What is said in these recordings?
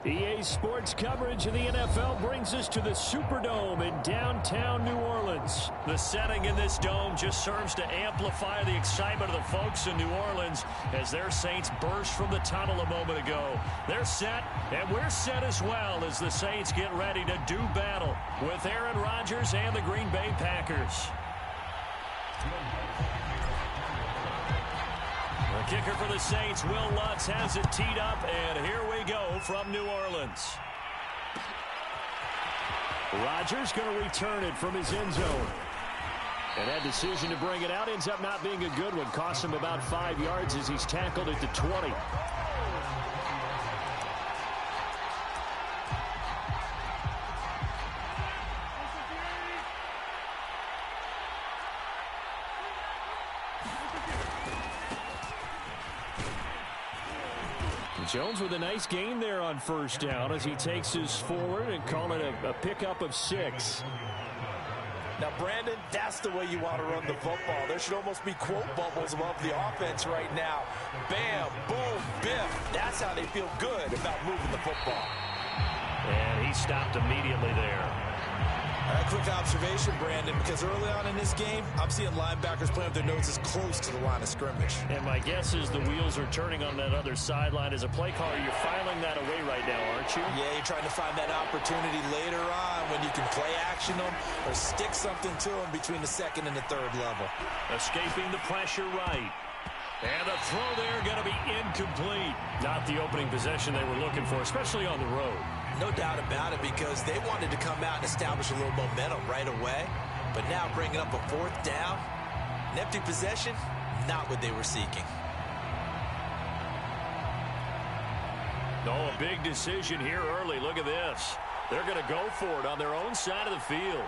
EA Sports coverage of the NFL brings us to the Superdome in downtown New Orleans. The setting in this dome just serves to amplify the excitement of the folks in New Orleans as their Saints burst from the tunnel a moment ago. They're set, and we're set as well as the Saints get ready to do battle with Aaron Rodgers and the Green Bay Packers. The kicker for the Saints, Will Lutz, has it teed up, and here we go from New Orleans. Rodgers going to return it from his end zone. And that decision to bring it out ends up not being a good one. Costs him about 5 yards as he's tackled at the 20. Jones with a nice gain there on first down as he takes his forward and call it a pickup of 6. Now, Brandon, that's the way you want to run the football. There should almost be quote bubbles above the offense right now. Bam, boom, biff. That's how they feel good about moving the football. And he stopped immediately there. A quick observation, Brandon, because early on in this game, I'm seeing linebackers playing with their noses close to the line of scrimmage. And my guess is the wheels are turning on that other sideline. As a play caller, you're filing that away right now, aren't you? Yeah, you're trying to find that opportunity later on when you can play action them or stick something to them between the second and the third level. Escaping the pressure right. And the throw there going to be incomplete. Not the opening possession they were looking for, especially on the road. No doubt about it, because they wanted to come out and establish a little momentum right away. But now bringing up a fourth down, an empty possession, not what they were seeking. Oh, a big decision here early. Look at this. They're going to go for it on their own side of the field.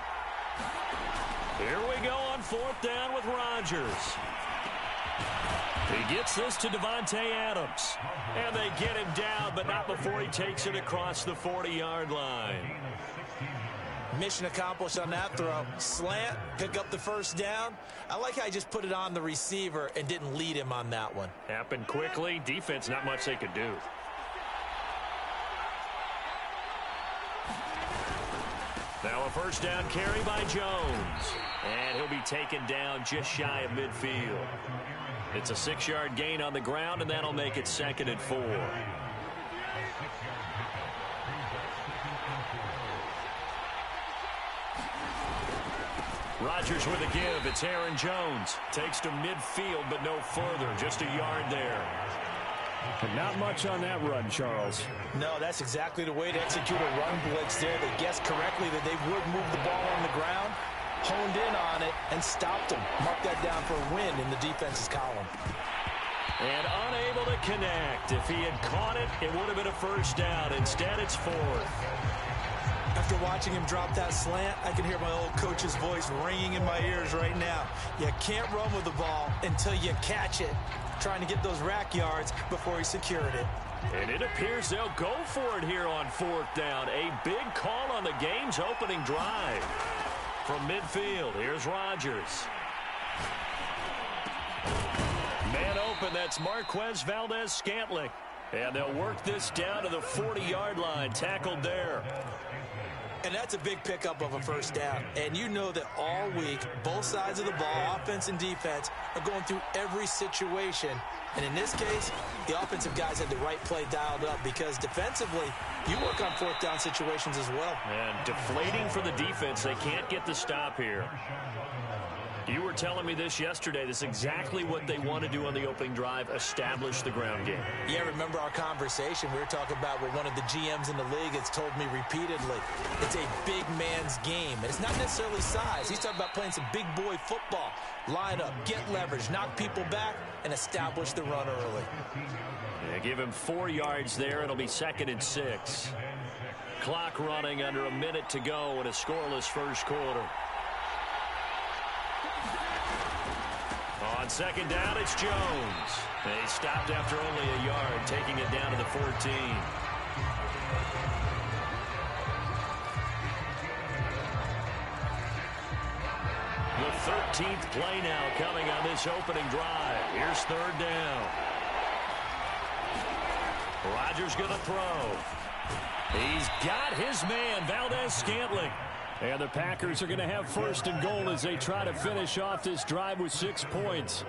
Here we go on fourth down with Rodgers. He gets this to Davante Adams. And they get him down, but not before he takes it across the 40-yard line. Mission accomplished on that throw. Slant, pick up the first down. I like how he just put it on the receiver and didn't lead him on that one. Happened quickly. Defense, not much they could do. Now a first down carry by Jones. And he'll be taken down just shy of midfield. It's a 6-yard gain on the ground, and that'll make it 2nd and 4. Rodgers with a give. It's Aaron Jones. Takes to midfield, but no further. Just a yard there. And not much on that run, Charles. No, that's exactly the way to execute a run blitz there. They guessed correctly that they would move the ball on the ground, honed in on it, and stopped him. Mark that down for a win in the defense's column. And unable to connect. If he had caught it, it would have been a first down. Instead, it's 4th. After watching him drop that slant, I can hear my old coach's voice ringing in my ears right now. You can't run with the ball until you catch it. Trying to get those rack yards before he secured it. And it appears they'll go for it here on 4th down. A big call on the game's opening drive. From midfield, here's Rodgers. Man open, that's Marquez Valdez-Scantling. And they'll work this down to the 40-yard line, tackled there. And that's a big pickup of a first down. And you know that all week, both sides of the ball, offense and defense, are going through every situation. And in this case, the offensive guys had the right play dialed up because defensively, you work on 4th down situations as well. And deflating for the defense. They can't get the stop here. You were telling me this yesterday. This is exactly what they want to do on the opening drive, establish the ground game. Yeah, remember our conversation. We were talking about what one of the GMs in the league has told me repeatedly. It's a big man's game. And it's not necessarily size. He's talking about playing some big boy football. Line up, get leverage, knock people back, and establish the run early. Yeah, give him 4 yards there. It'll be 2nd and 6. Clock running under a minute to go in a scoreless first quarter. On 2nd down, it's Jones. They stopped after only a yard, taking it down to the 14. The 13th play now coming on this opening drive. Here's 3rd down. Rodgers going to throw. He's got his man, Valdez-Scantling. And the Packers are going to have 1st and goal as they try to finish off this drive with 6 points.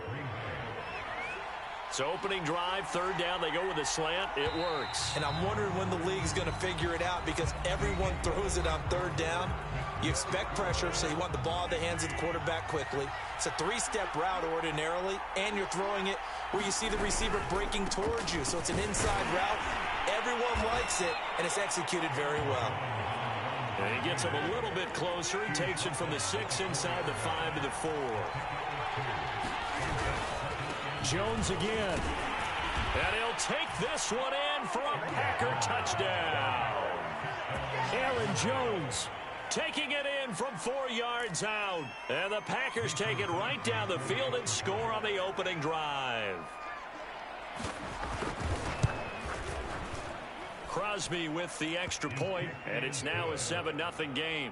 So opening drive, 3rd down, they go with a slant. It works. And I'm wondering when the league's going to figure it out because everyone throws it on 3rd down. You expect pressure, so you want the ball in the hands of the quarterback quickly. It's a 3-step route ordinarily, and you're throwing it where you see the receiver breaking towards you. So it's an inside route. Everyone likes it, and it's executed very well. And he gets him a little bit closer. He takes it from the 6 inside the 5 to the 4. Jones again. And he'll take this one in for a Packer touchdown. Aaron Jones taking it in from 4 yards out. And the Packers take it right down the field and score on the opening drive. Crosby with the extra point, and it's now a 7-0 game.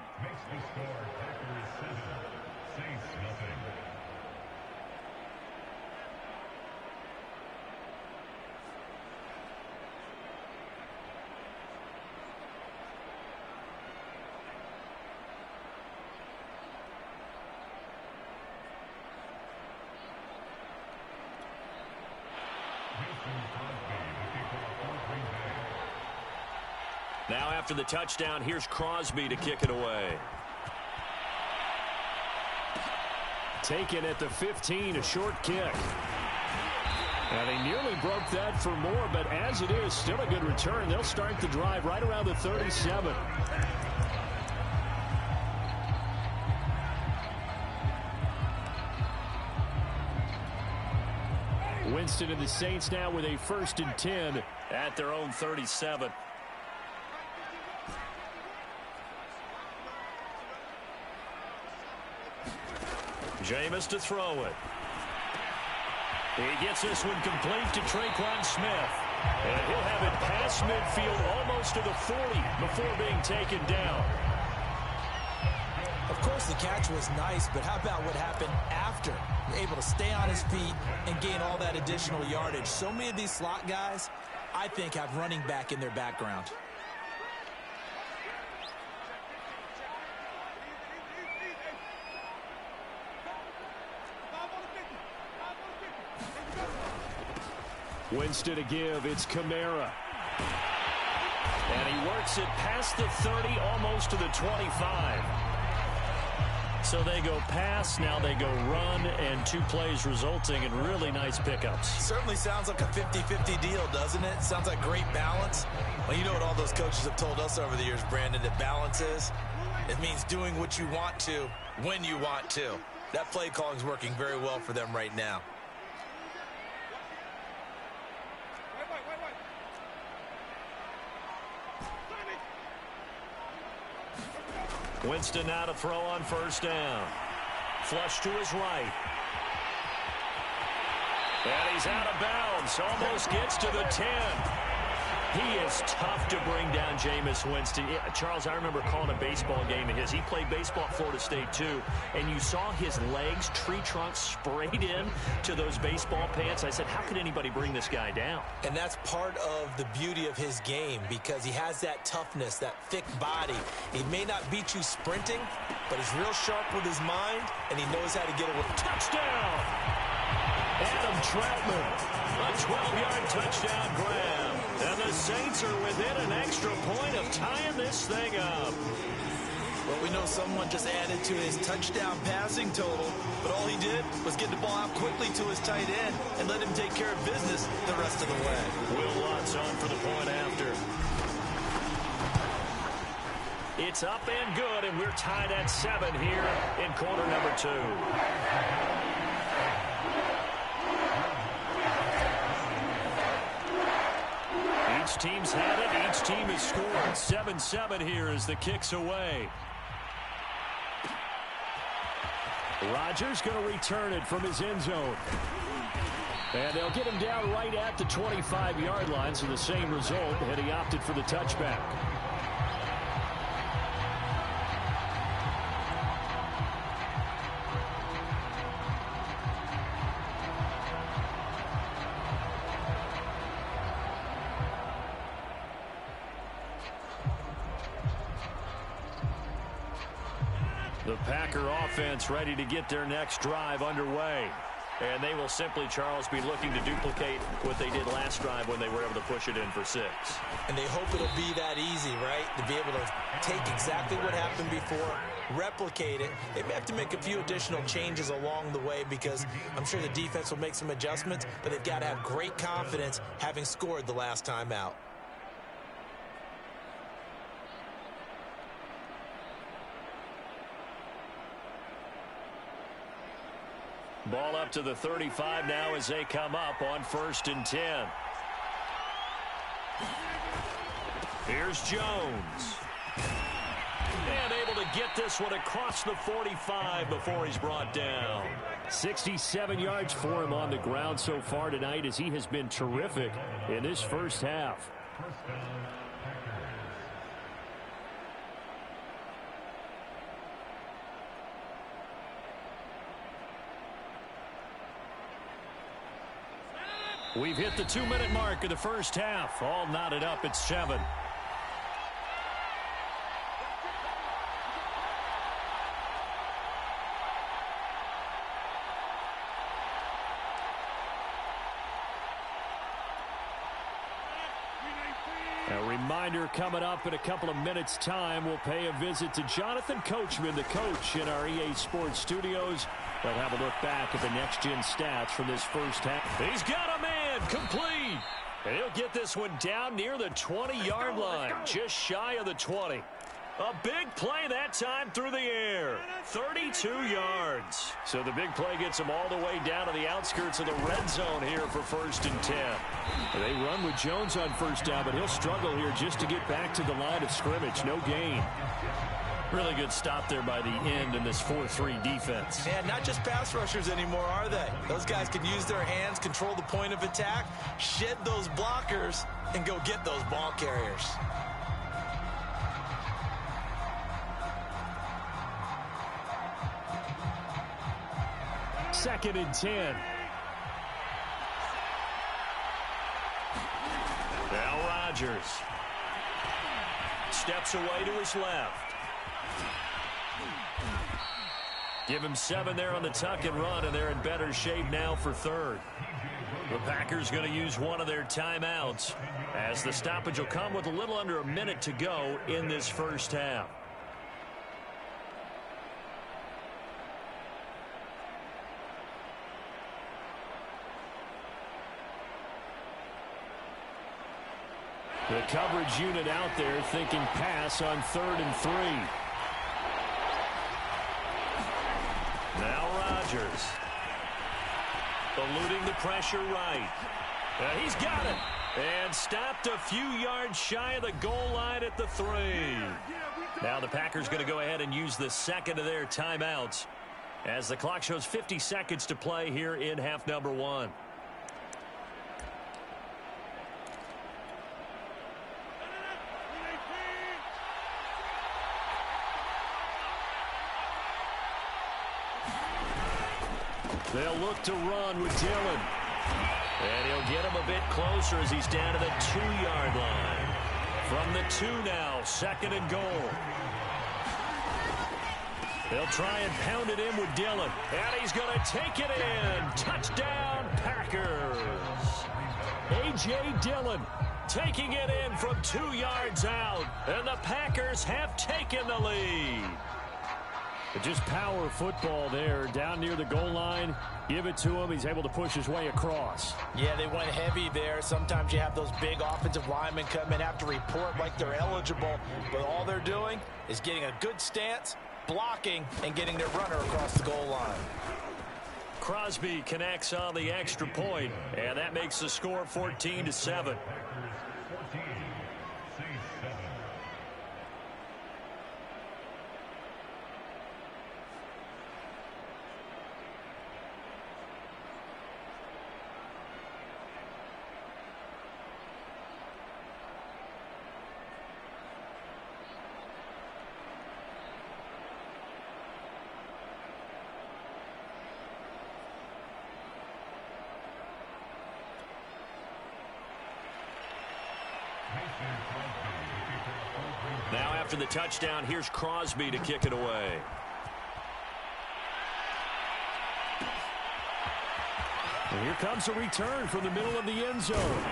Now after the touchdown, here's Crosby to kick it away. Taken at the 15, a short kick. And he nearly broke that for more, but as it is, still a good return. They'll start the drive right around the 37. Winston and the Saints now with a 1st and 10 at their own 37. Jameis to throw it. He gets this one complete to Traquan Smith. And he'll have it past midfield almost to the 40 before being taken down. Of course, the catch was nice, but how about what happened after? Able to stay on his feet and gain all that additional yardage. So many of these slot guys, I think, have running back in their background. Winston to give. It's Kamara. And he works it past the 30, almost to the 25. So they go pass, now they go run, and 2 plays resulting in really nice pickups. Certainly sounds like a 50-50 deal, doesn't it? Sounds like great balance. Well, you know what all those coaches have told us over the years, Brandon, that balance is? It means doing what you want to, when you want to. That play calling is working very well for them right now. Winston now to throw on 1st down. Flush to his right. And he's out of bounds. Almost gets to the 10. He is tough to bring down, Jameis Winston. Yeah, Charles, I remember calling a baseball game of his. He played baseball at Florida State, too. And you saw his legs, tree trunks sprayed in to those baseball pants. I said, how could anybody bring this guy down? And that's part of the beauty of his game because he has that toughness, that thick body. He may not beat you sprinting, but he's real sharp with his mind, and he knows how to get away. Touchdown! Adam Troutman, a 12-yard touchdown grab. And the Saints are within an extra point of tying this thing up. Well, we know someone just added to his touchdown passing total, but all he did was get the ball out quickly to his tight end and let him take care of business the rest of the way. Will Lutz on for the point after. It's up and good, and we're tied at 7 here in quarter number 2. Each team's had it. Each team has scored. 7-7 here as the kick's away. Rodgers going to return it from his end zone. And they'll get him down right at the 25-yard line, so the same result, and he opted for the touchback. The Packer offense ready to get their next drive underway. And they will simply, Charles, be looking to duplicate what they did last drive when they were able to push it in for 6. And they hope it'll be that easy, right? To be able to take exactly what happened before, replicate it. They may have to make a few additional changes along the way because I'm sure the defense will make some adjustments, but they've got to have great confidence having scored the last time out. Ball up to the 35 now as they come up on 1st and 10. Here's Jones. And able to get this one across the 45 before he's brought down. 67 yards for him on the ground so far tonight as he has been terrific in this first half. We've hit the 2-minute mark of the first half. All knotted up at 7. A reminder coming up in a couple of minutes' time. We'll pay a visit to Jonathan Coachman, the coach in our EA Sports studios. We'll have a look back at the next-gen stats from this first half. He's got a man complete. And he'll get this one down near the 20-yard line, just shy of the 20. A big play that time through the air. 32 yards. So the big play gets him all the way down to the outskirts of the red zone here for 1st and 10. They run with Jones on first down, but he'll struggle here just to get back to the line of scrimmage. No gain. Really good stop there by the end in this 4-3 defense. And not just pass rushers anymore, are they? Those guys can use their hands, control the point of attack, shed those blockers, and go get those ball carriers. Second and 10. Now Rodgers steps away to his left. Give him 7 there on the tuck and run, and they're in better shape now for 3rd. The Packers going to use one of their timeouts as the stoppage will come with a little under a minute to go in this first half. The coverage unit out there thinking pass on 3rd and 3. Now Rodgers. Eluding the pressure right. He's got it. And stopped a few yards shy of the goal line at the 3. Now the Packers going to go ahead and use the second of their timeouts as the clock shows 50 seconds to play here in half number 1. They'll look to run with Dillon. And he'll get him a bit closer as he's down to the 2-yard line. From the 2 now, 2nd and goal. They'll try and pound it in with Dillon. And he's going to take it in. Touchdown, Packers. A.J. Dillon taking it in from 2 yards out. And the Packers have taken the lead. Just power football there down near the goal line. Give it to him. He's able to push his way across. Yeah, they went heavy there. Sometimes you have those big offensive linemen come in, have to report like they're eligible. But all they're doing is getting a good stance, blocking, and getting their runner across the goal line. Crosby connects on the extra point, and that makes the score 14-7. Now after the touchdown, here's Crosby to kick it away. And here comes a return from the middle of the end zone.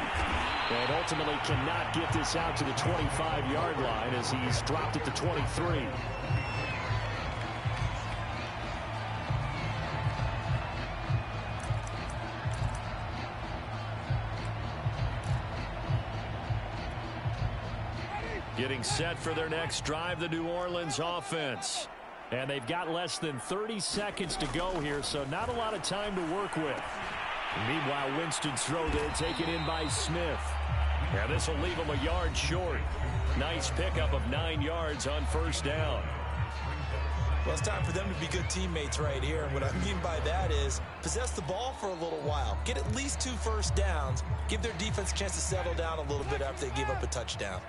And ultimately cannot get this out to the 25-yard line as he's dropped it to 23. Getting set for their next drive, the New Orleans offense. And they've got less than 30 seconds to go here, so not a lot of time to work with. Meanwhile, Winston's throw there taken in by Smith. And this will leave him a yard short. Nice pickup of 9 yards on first down. Well, it's time for them to be good teammates right here. And what I mean by that is possess the ball for a little while. Get at least 2 first downs. Give their defense a chance to settle down a little bit after they give up a touchdown.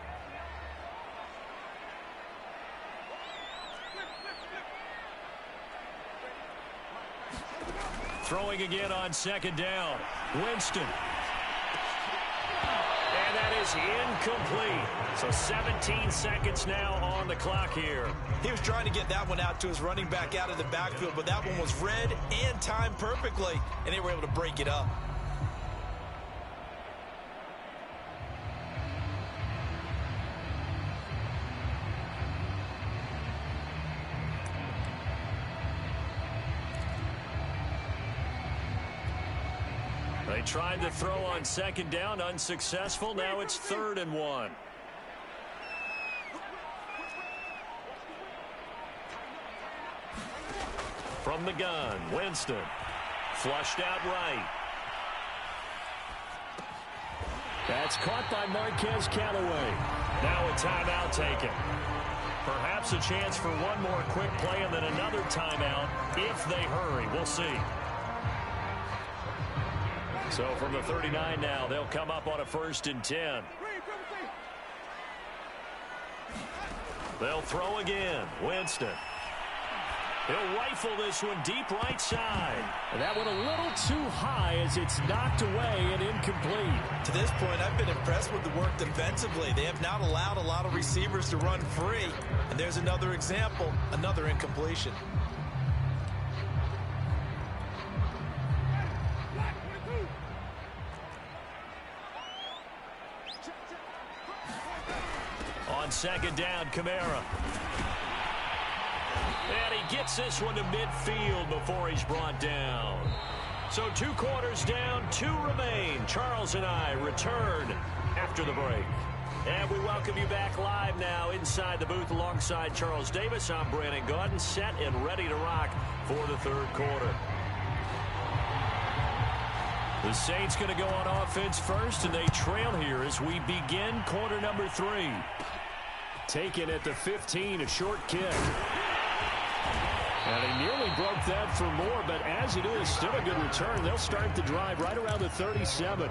Throwing again on second down. Winston. And that is incomplete. So 17 seconds now on the clock here. He was trying to get that one out to his running back out of the backfield, but that one was read and timed perfectly, and they were able to break it up. They tried to throw on second down, unsuccessful. Now it's 3rd and 1. From the gun, Winston. Flushed out right. That's caught by Marquez Callaway. Now a timeout taken. Perhaps a chance for one more quick play and then another timeout if they hurry. We'll see. So from the 39 now, they'll come up on a 1st and 10. They'll throw again. Winston. He'll rifle this one deep right side. And that one a little too high as it's knocked away and incomplete. To this point, I've been impressed with the work defensively. They have not allowed a lot of receivers to run free. And there's another example, another incompletion. On second down, Kamara. And he gets this one to midfield before he's brought down. So 2 quarters down, 2 remain. Charles and I return after the break. And we welcome you back live now inside the booth alongside Charles Davis. I'm Brandon Gaudin, set and ready to rock for the 3rd quarter. The Saints going to go on offense first, and they trail here as we begin quarter number 3. Taken at the 15, a short kick. And he nearly broke that for more, but as it is, still a good return. They'll start the drive right around the 37.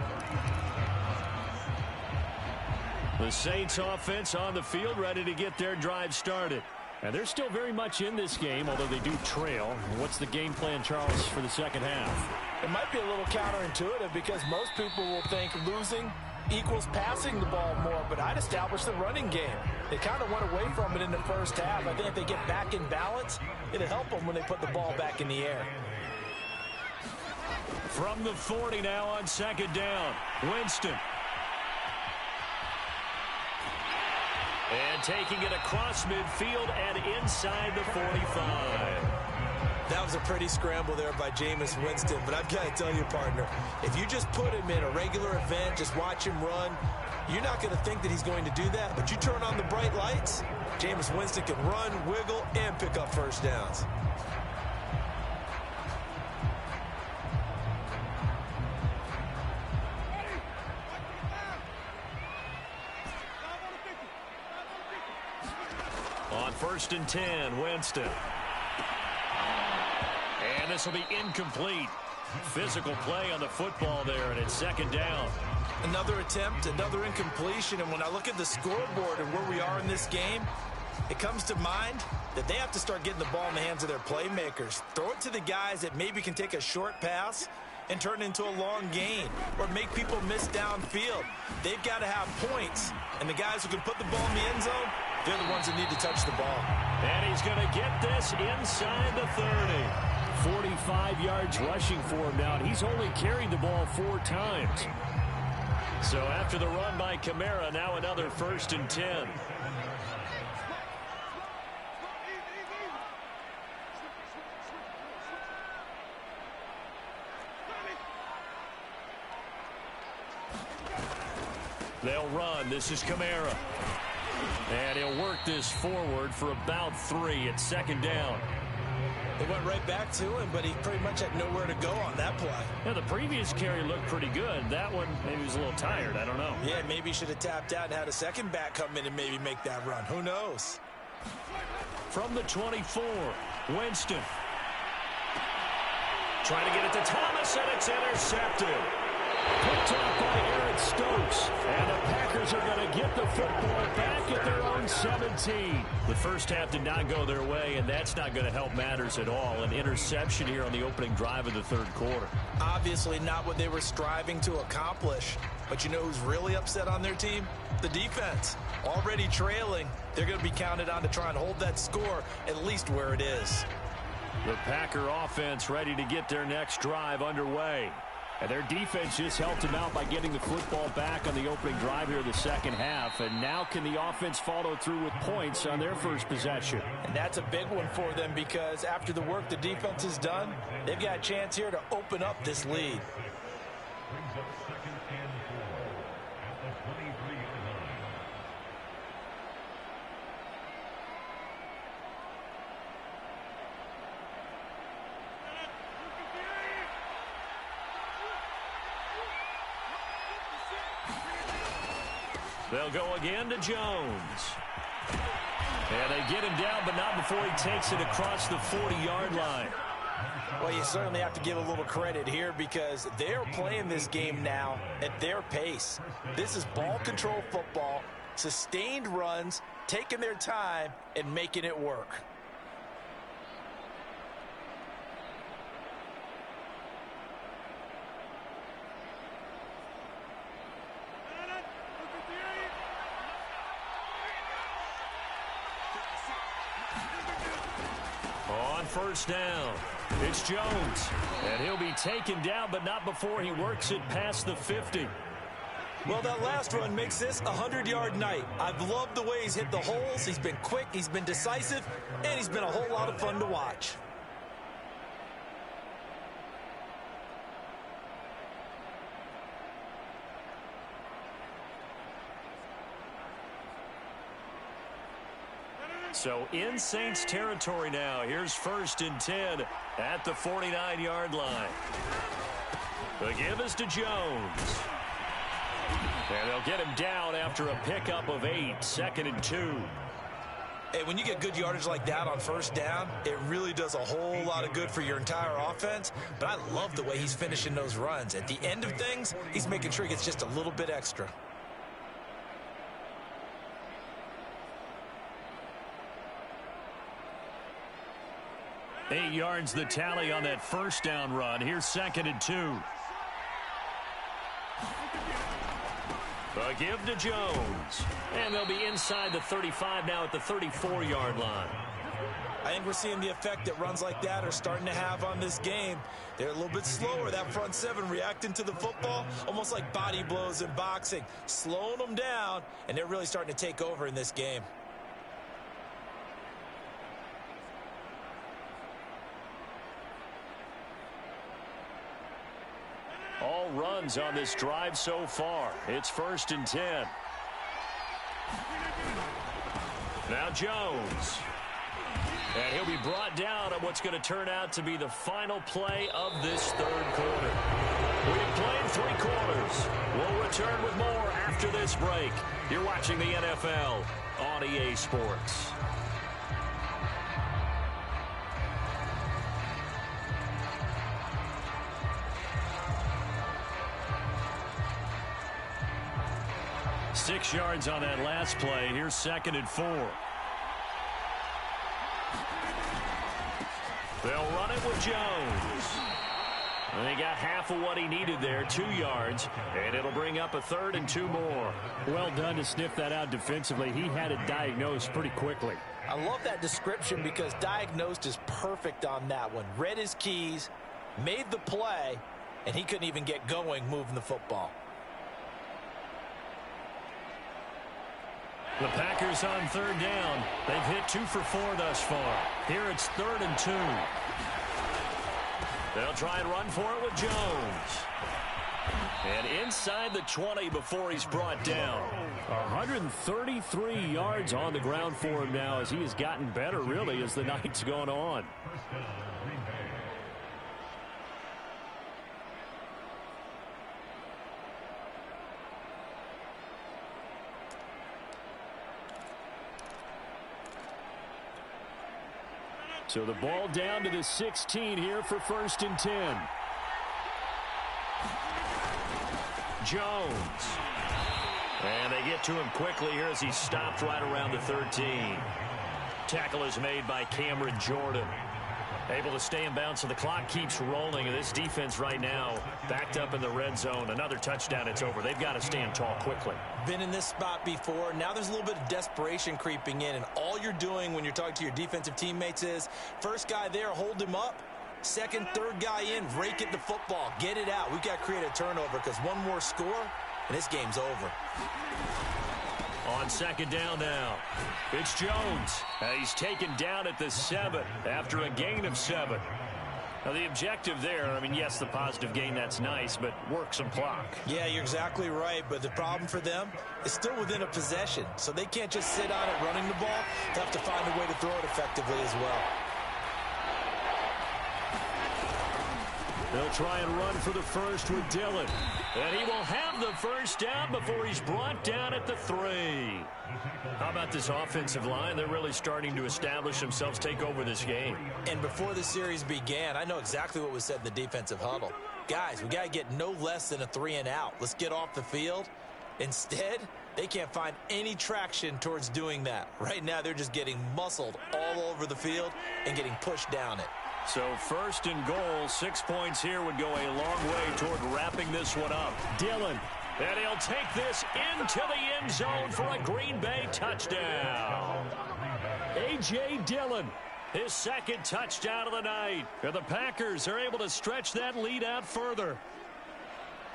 The Saints offense on the field, ready to get their drive started. And they're still very much in this game, although they do trail. What's the game plan, Charles, for the second half? It might be a little counterintuitive because most people will think losing equals passing the ball more, but I'd establish the running game. They kind of went away from it in the first half. I think if they get back in balance, it'll help them when they put the ball back in the air. From the 40 now on second down, Winston. And taking it across midfield and inside the 45. That was a pretty scramble there by Jameis Winston, but I've got to tell you, partner, if you just put him in a regular event, just watch him run, you're not going to think that he's going to do that, but you turn on the bright lights, Jameis Winston can run, wiggle, and pick up first downs. On 1st and 10, Winston. And this will be incomplete. Physical play on the football there, and it's second down. Another attempt, another incompletion, and when I look at the scoreboard and where we are in this game, it comes to mind that they have to start getting the ball in the hands of their playmakers. Throw it to the guys that maybe can take a short pass and turn it into a long gain or make people miss downfield. They've got to have points, and the guys who can put the ball in the end zone, they're the ones that need to touch the ball. And he's going to get this inside the 30. 45 yards rushing for him now, and he's only carried the ball 4 times. So after the run by Kamara, now another 1st and 10. They'll run. This is Kamara. And he'll work this forward for about 3 at 2nd down. They went right back to him, but he pretty much had nowhere to go on that play. Yeah, the previous carry looked pretty good. That one, maybe he was a little tired. I don't know. Yeah, maybe he should have tapped out and had a second back come in and maybe make that run. Who knows? From the 24, Winston. Trying to get it to Thomas, and it's intercepted. Picked off by Eric Stokes. And the Packers are going to get the football back at their own 17. The first half did not go their way, and that's not going to help matters at all. An interception here on the opening drive of the 3rd quarter. Obviously not what they were striving to accomplish. But you know who's really upset on their team? The defense. Already trailing. They're going to be counted on to try and hold that score at least where it is. The Packer offense ready to get their next drive underway. And their defense just helped them out by getting the football back on the opening drive here in the 2nd half. And now can the offense follow through with points on their first possession? And that's a big one for them because after the work the defense has done, they've got a chance here to open up this lead. They'll go again to Jones. And they get him down, but not before he takes it across the 40-yard line. Well, you certainly have to give a little credit here because they're playing this game now at their pace. This is ball control football, sustained runs, taking their time, and making it work. First down. It's Jones. And he'll be taken down, but not before he works it past the 50. Well, that last run makes this a 100-yard night. I've loved the way he's hit the holes. He's been quick, he's been decisive, and he's been a whole lot of fun to watch. So in Saints territory now. Here's 1st and 10 at the 49-yard line. The give is to Jones. And they'll get him down after a pickup of 8, 2nd and 2. Hey, when you get good yardage like that on 1st down, it really does a whole lot of good for your entire offense. But I love the way he's finishing those runs. At the end of things, he's making sure he gets just a little bit extra. Eight yards the tally on that 1st down run. Here's 2nd and 2. A give to Jones. And they'll be inside the 35 now at the 34-yard line. I think we're seeing the effect that runs like that are starting to have on this game. They're a little bit slower, that front 7 reacting to the football, almost like body blows in boxing, slowing them down, and they're really starting to take over in this game. All runs on this drive so far. It's 1st and 10. Now Jones. And he'll be brought down on what's going to turn out to be the final play of this 3rd quarter. We've played 3 quarters. We'll return with more after this break. You're watching the NFL on EA Sports. Six yards on that last play. Here's 2nd and 4. They'll run it with Jones. And he got half of what he needed there, 2 yards, and it'll bring up a 3rd and 2 more. Well done to sniff that out defensively. He had it diagnosed pretty quickly. I love that description because diagnosed is perfect on that one. Read his keys, made the play, and he couldn't even get going moving the football. The Packers on 3rd down. They've hit 2 for 4 thus far. Here it's 3rd and 2. They'll try and run for it with Jones. And inside the 20 before he's brought down. 133 yards on the ground for him now as he has gotten better, really, as the night's gone on. So the ball down to the 16 here for 1st and 10. Jones. And they get to him quickly here as he stopped right around the 13. Tackle is made by Cameron Jordan. Able to stay in bounds, so the clock keeps rolling. And this defense right now backed up in the red zone. Another touchdown, it's over. They've got to stand tall quickly. Been in this spot before. Now there's a little bit of desperation creeping in. And all you're doing when you're talking to your defensive teammates is, first guy there, hold him up. Second, third guy in, rake at the football. Get it out. We've got to create a turnover because one more score, and this game's over. On 2nd down now, it's Jones. He's taken down at the 7 after a gain of 7. Now, the objective there, I mean, yes, the positive gain, that's nice, but work some clock. Yeah, you're exactly right, but the problem for them is still within a possession, so they can't just sit on it running the ball. They have to find a way to throw it effectively as well. They'll try and run for the first with Dillon. And he will have the first down before he's brought down at the 3. How about this offensive line? They're really starting to establish themselves, take over this game. And before the series began, I know exactly what was said in the defensive huddle. Guys, we got to get no less than a 3 and out. Let's get off the field. Instead, they can't find any traction towards doing that. Right now, they're just getting muscled all over the field and getting pushed down it. So 1st and goal, 6 points here would go a long way toward wrapping this one up. Dillon. And he'll take this into the end zone for a Green Bay touchdown. A.J. Dillon. His 2nd touchdown of the night. And the Packers are able to stretch that lead out further.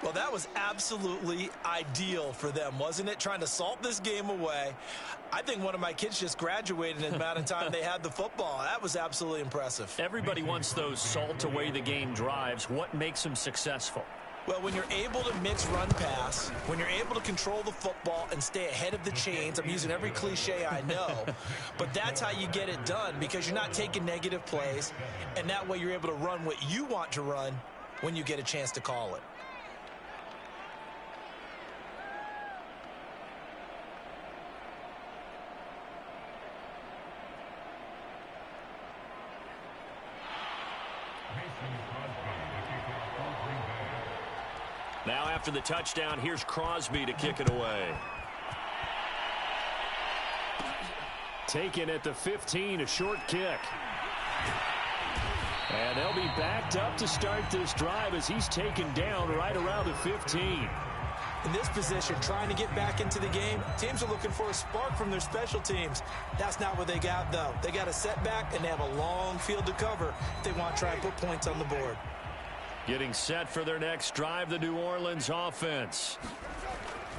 Well, that was absolutely ideal for them, wasn't it? Trying to salt this game away. I think one of my kids just graduated in the amount of time they had the football. That was absolutely impressive. Everybody wants those salt away the game drives. What makes them successful? Well, when you're able to mix run pass, when you're able to control the football and stay ahead of the chains, I'm using every cliche I know, but that's how you get it done because you're not taking negative plays, and that way you're able to run what you want to run when you get a chance to call it. Now after the touchdown, here's Crosby to kick it away. Taken at the 15, a short kick. And they'll be backed up to start this drive as he's taken down right around the 15. In this position, trying to get back into the game, teams are looking for a spark from their special teams. That's not what they got, though. They got a setback, and they have a long field to cover if they want to try and put points on the board. Getting set for their next drive, the New Orleans offense.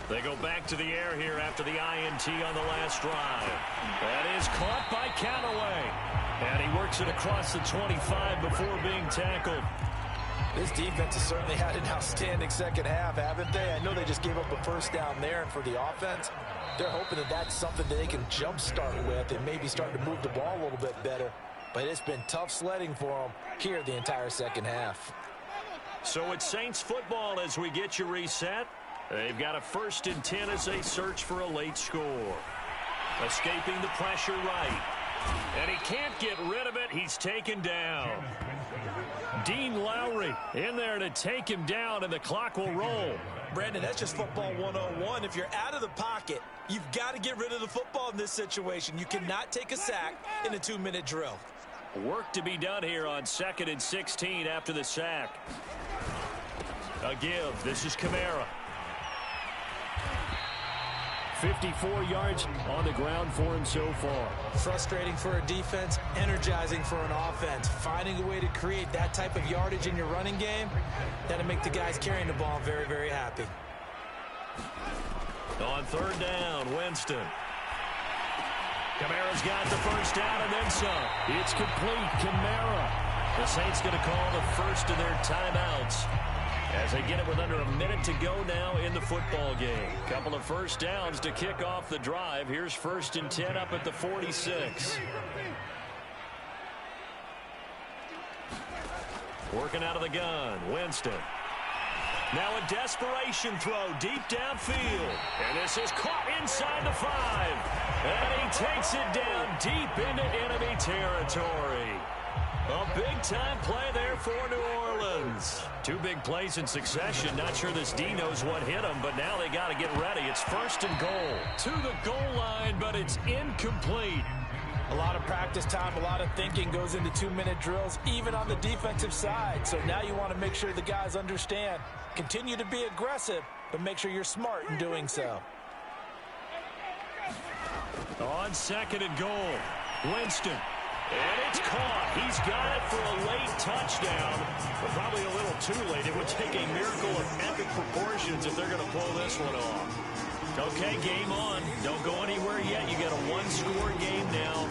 They go back to the air here after the INT on the last drive. That is caught by Callaway. And he works it across the 25 before being tackled. This defense has certainly had an outstanding second half, haven't they? I know they just gave up a first down there, and for the offense, they're hoping that that's something that they can jumpstart with and maybe start to move the ball a little bit better. But it's been tough sledding for them here the entire second half. So it's Saints football as we get you reset. They've got a 1st and 10 as they search for a late score. Escaping the pressure right. And he can't get rid of it. He's taken down. Dean Lowry in there to take him down, and the clock will roll. Brandon, that's just football 101. If you're out of the pocket, you've got to get rid of the football in this situation. You cannot take a sack in a 2-minute drill. Work to be done here on 2nd and 16 after the sack. A give. This is Kamara. 54 yards on the ground for him so far. Frustrating for a defense, energizing for an offense. Finding a way to create that type of yardage in your running game, that'll make the guys carrying the ball very, very happy. On 3rd down, Winston. Kamara's got the first down and then some. It's complete. Kamara. The Saints going to call the first of their timeouts as they get it with under a minute to go now in the football game. Couple of first downs to kick off the drive. Here's 1st and 10 up at the 46. Working out of the gun, Winston. Now a desperation throw deep downfield. And this is caught inside the 5. And he takes it down deep into enemy territory. A big-time play there for New Orleans. 2 big plays in succession. Not sure this D knows what hit him, but now they got to get ready. It's 1st and goal. To the goal line, but it's incomplete. A lot of practice time, a lot of thinking goes into 2-minute drills, even on the defensive side. So now you want to make sure the guys understand. Continue to be aggressive, but make sure you're smart in doing so. On 2nd and goal, Winston. And it's caught. He's got it for a late touchdown, but probably a little too late. It would take a miracle of epic proportions if they're going to pull this one off. Okay, game on. Don't go anywhere yet. You got a 1-score game now.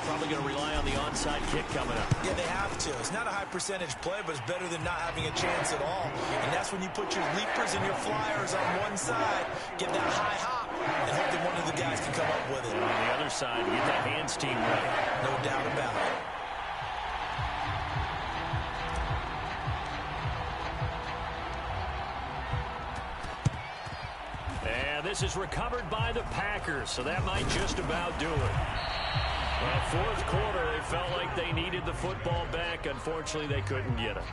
Probably going to rely on the onside kick coming up. Yeah, they have to. It's not a high percentage play, but it's better than not having a chance at all. And that's when you put your leapers and your flyers on one side, get that high hop, and hope that one of the guys can come up with it. And on the other side, get that hands team right. No doubt about it. And this is recovered by the Packers, so that might just about do it. Well, 4th quarter, they felt like they needed the football back. Unfortunately, they couldn't get it.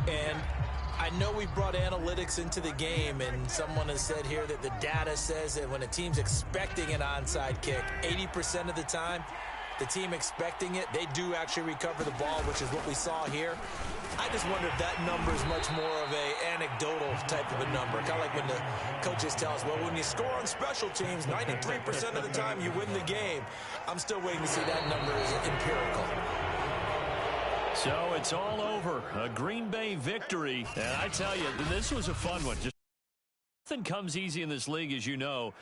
And I know we brought analytics into the game, and someone has said here that the data says that when a team's expecting an onside kick, 80% of the time, the team expecting it, they do actually recover the ball, which is what we saw here. I just wonder if that number is much more of a anecdotal type of a number. Kind of like when the coaches tell us, well, when you score on special teams, 93% of the time you win the game. I'm still waiting to see that number is empirical. So it's all over. A Green Bay victory. And I tell you, this was a fun one. Just nothing comes easy in this league, as you know.